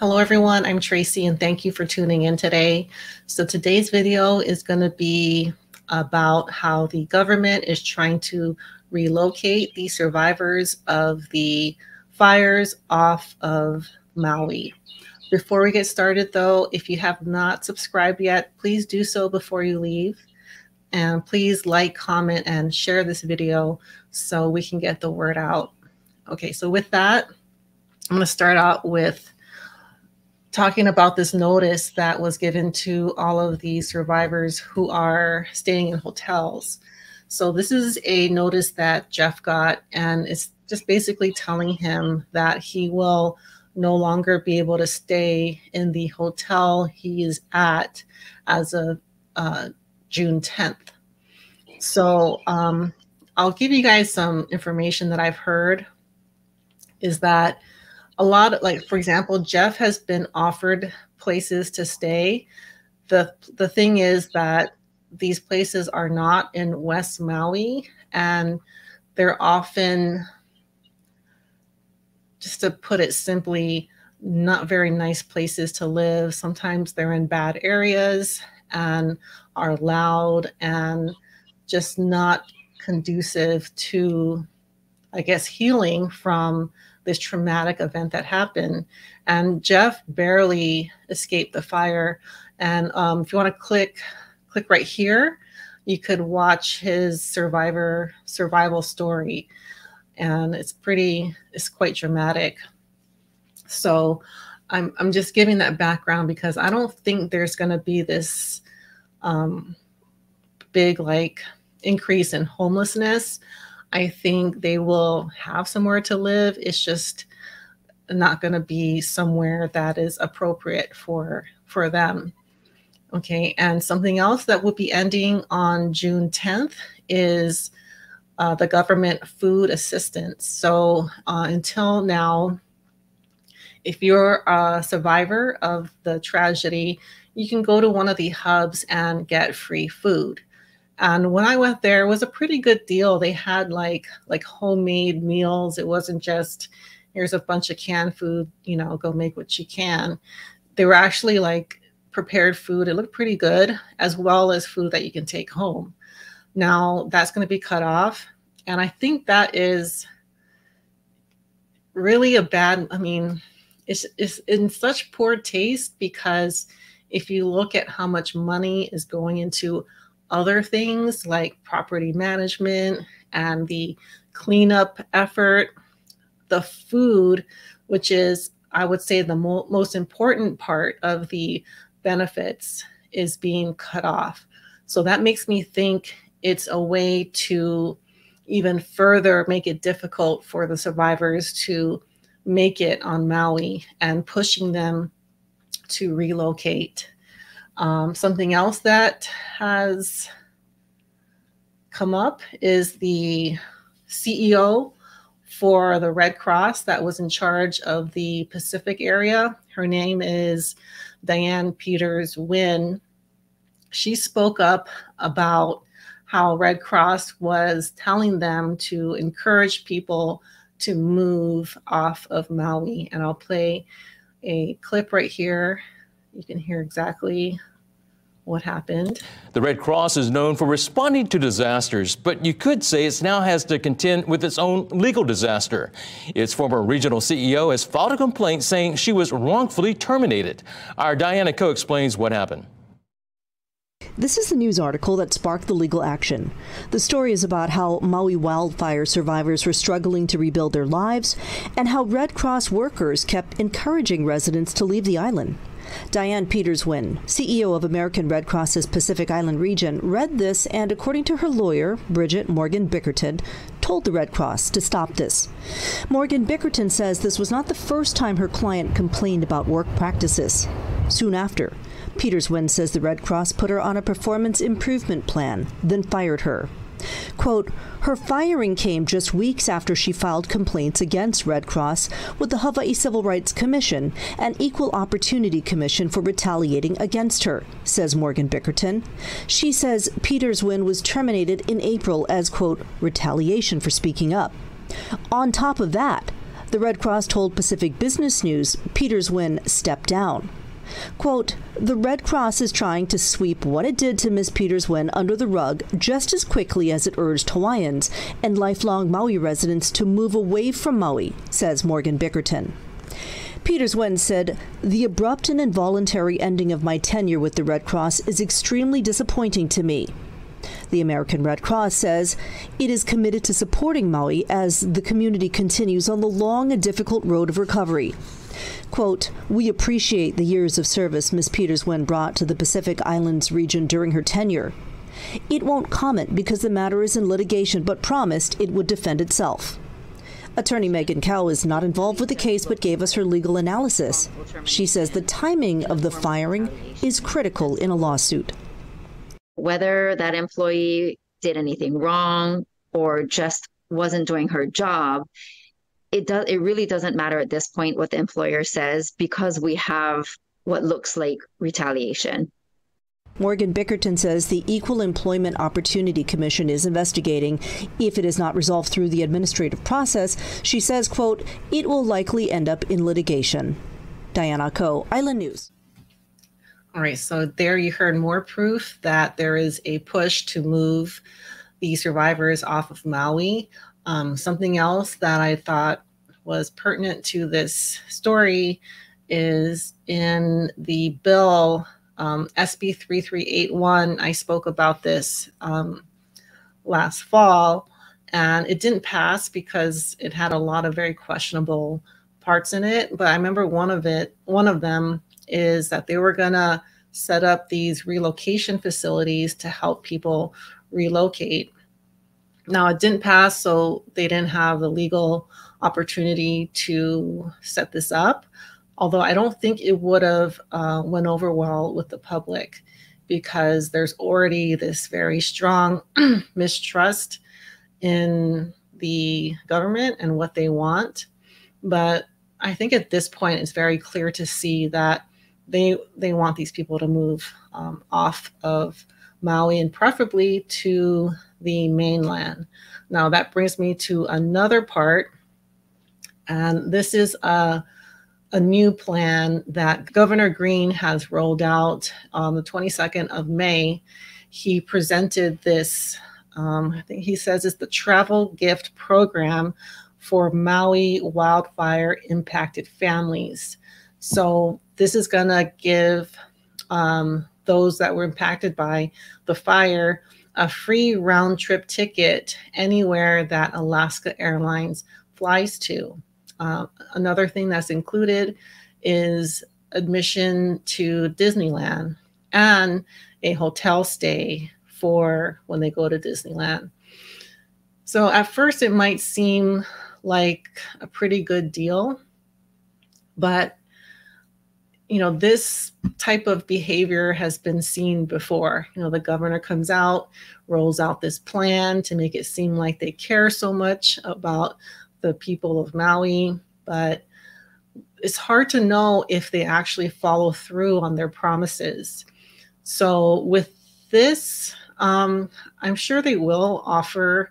Hello everyone, I'm Tracy and thank you for tuning in today. So today's video is going to be about how the government is trying to relocate the survivors of the fires off of Maui. Before we get started though, if you have not subscribed yet, please do so before you leave. And please like, comment, and share this video so we can get the word out. Okay, so with that, I'm going to start out with talking about this notice that was given to all of the survivors who are staying in hotels. So this is a notice that Jeff got, and it's just basically telling him that he will no longer be able to stay in the hotel he is at as of June 10th. So I'll give you guys some information that I've heard is that a lot of, like, for example, Jeff has been offered places to stay. The thing is that these places are not in West Maui, and they're often, just to put it simply, not very nice places to live. Sometimes they're in bad areas and are loud and just not conducive to, I guess, healing from this traumatic event that happened. And Jeff barely escaped the fire. And if you want to click right here, you could watch his survival story. And it's quite dramatic. So I'm just giving that background because I don't think there's going to be this big increase in homelessness. I think they will have somewhere to live. It's just not going to be somewhere that is appropriate for them. Okay, and something else that will be ending on June 10th is the government food assistance. So until now, if you're a survivor of the tragedy, you can go to one of the hubs and get free food. And when I went there, it was a pretty good deal. They had like homemade meals. It wasn't just, here's a bunch of canned food, go make what you can. They were actually like prepared food. It looked pretty good, as well as food that you can take home. Now that's going to be cut off. And I think that is really a bad, it's in such poor taste, because if you look at how much money is going into other things like property management and the cleanup effort, the food, which is, I would say, the most important part of the benefits, is being cut off. So that makes me think it's a way to even further make it difficult for the survivors to make it on Maui and pushing them to relocate. Something else that has come up is the CEO for the Red Cross that was in charge of the Pacific area. Her name is Diane Peters-Wynn. She spoke up about how Red Cross was telling them to encourage people to move off of Maui. And I'll play a clip right here. You can hear exactly what happened. The Red Cross is known for responding to disasters, but you could say it now has to contend with its own legal disaster. Its former regional CEO has filed a complaint saying she was wrongfully terminated. Our Diana Coe explains what happened. This is the news article that sparked the legal action. The story is about how Maui wildfire survivors were struggling to rebuild their lives and how Red Cross workers kept encouraging residents to leave the island. Diane Peters-Wynn, CEO of American Red Cross's Pacific Island region, read this and, according to her lawyer, Bridget Morgan Bickerton, told the Red Cross to stop this. Morgan Bickerton says this was not the first time her client complained about work practices. Soon after, Peters-Wynn says the Red Cross put her on a performance improvement plan, then fired her. Quote, her firing came just weeks after she filed complaints against Red Cross with the Hawaii Civil Rights Commission and Equal Opportunity Commission for retaliating against her, says Morgan Bickerton. She says Peters-Wynn was terminated in April as, quote, retaliation for speaking up. On top of that, The Red Cross told Pacific Business News Peters Wynn stepped down. Quote, the Red Cross is trying to sweep what it did to Miss Peters Wynn under the rug just as quickly as it urged Hawaiians and lifelong Maui residents to move away from Maui, says Morgan Bickerton. Peters Wynn said, the abrupt and involuntary ending of my tenure with the Red Cross is extremely disappointing to me. The American Red Cross says it is committed to supporting Maui as the community continues on the long and difficult road of recovery. Quote, we appreciate the years of service Ms. Peters Wynn brought to the Pacific Islands region during her tenure. It won't comment because the matter is in litigation, but promised it would defend itself. Attorney Megan Cow is not involved with the case but gave us her legal analysis. She says the timing of the firing is critical in a lawsuit. Whether that employee did anything wrong or just wasn't doing her job, it really doesn't matter at this point what the employer says because we have what looks like retaliation. Morgan Bickerton says the Equal Employment Opportunity Commission is investigating. If it is not resolved through the administrative process, she says, quote, it will likely end up in litigation. Diana Ko, Island News. All right, so there you heard more proof that there is a push to move the survivors off of Maui. Something else that I thought was pertinent to this story is in the bill, SB 3381. I spoke about this last fall, and it didn't pass because it had a lot of very questionable parts in it. But I remember one of them is that they were gonna set up these relocation facilities to help people relocate. Now it didn't pass, so they didn't have the legal opportunity to set this up. Although I don't think it would have went over well with the public because there's already this very strong mistrust in the government and what they want. But I think at this point, it's very clear to see that they want these people to move off of Maui and preferably to the mainland. Now that brings me to another part, and this is a new plan that Governor Green has rolled out on the 22nd of May. He presented this, I think he says it's the travel gift program for Maui wildfire impacted families. So this is gonna give those that were impacted by the fire a free round trip ticket anywhere that Alaska Airlines flies to. Another thing that's included is admission to Disneyland and a hotel stay for when they go to Disneyland. So at first it might seem like a pretty good deal, but you know, this type of behavior has been seen before. You know, the governor comes out, rolls out this plan to make it seem like they care so much about the people of Maui, but it's hard to know if they actually follow through on their promises. So with this, I'm sure they will offer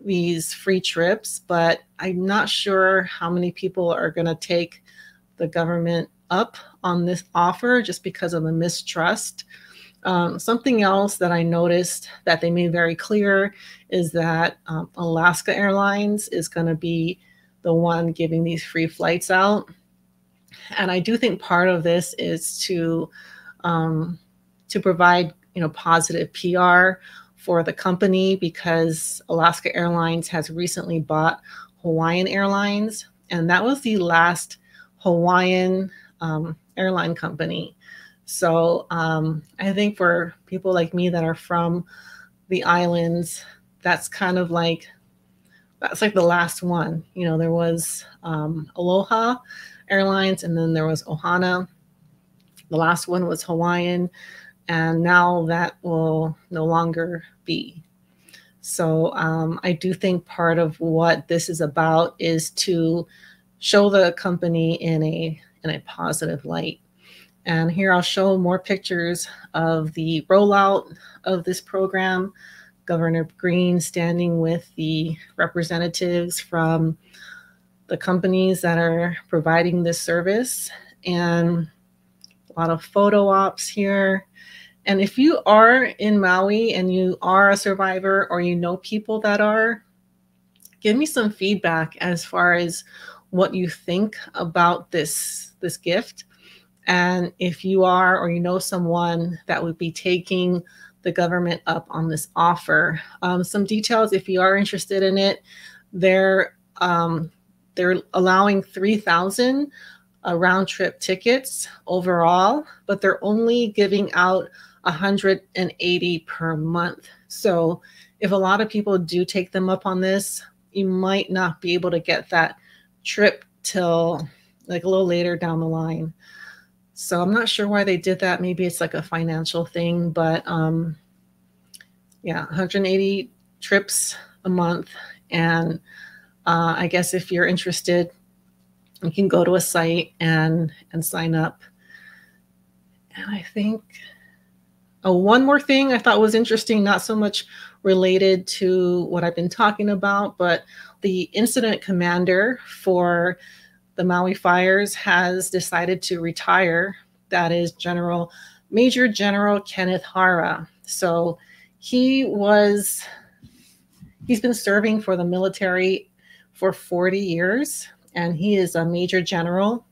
these free trips, but I'm not sure how many people are going to take the government up on this offer just because of the mistrust. Something else that I noticed that they made very clear is that Alaska Airlines is going to be the one giving these free flights out. And I do think part of this is to provide, you know, positive PR for the company, because Alaska Airlines has recently bought Hawaiian Airlines, and that was the last Hawaiian airline company. So I think for people like me that are from the islands, that's kind of like, that's like the last one. You know, there was Aloha Airlines, and then there was Ohana. The last one was Hawaiian, and now that will no longer be. So I do think part of what this is about is to show the company in a positive light. And here I'll show more pictures of the rollout of this program. Governor Green standing with the representatives from the companies that are providing this service, and a lot of photo ops here. And if you are in Maui and you are a survivor, or you know people that are, give me some feedback as far as what you think about this gift. And if you are, or you know someone that would be taking the government up on this offer. Some details, if you are interested in it, they're allowing 3,000 round trip tickets overall, but they're only giving out 180 per month. So if a lot of people do take them up on this, you might not be able to get that trip till like a little later down the line. So I'm not sure why they did that. Maybe it's like a financial thing, but yeah, 180 trips a month. And I guess if you're interested, you can go to a site and sign up. And I think, oh, one more thing I thought was interesting, not so much related to what I've been talking about, but the incident commander for the Maui fires has decided to retire. That is Major General Kenneth Hara. So he's been serving for the military for 40 years, and he is a major general.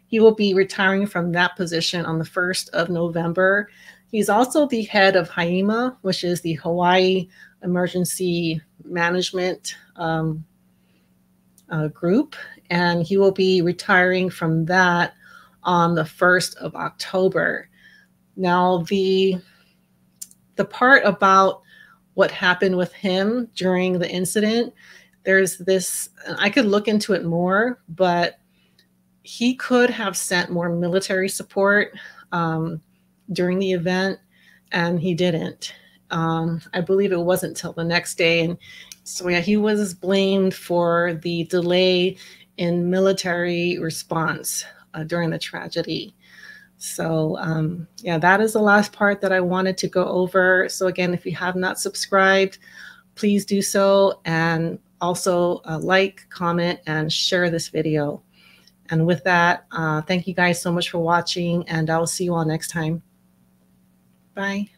He will be retiring from that position on the 1st of November. He's also the head of HEMA, which is the Hawaii Emergency Management group, and he will be retiring from that on the 1st of October. Now, the part about what happened with him during the incident, there's this, I could look into it more, but he could have sent more military support during the event, and he didn't. I believe it wasn't till the next day. And so yeah, he was blamed for the delay in military response during the tragedy. So yeah, that is the last part that I wanted to go over. So again, if you have not subscribed, please do so. And also like, comment, and share this video. And with that, thank you guys so much for watching, and I'll see you all next time. Bye.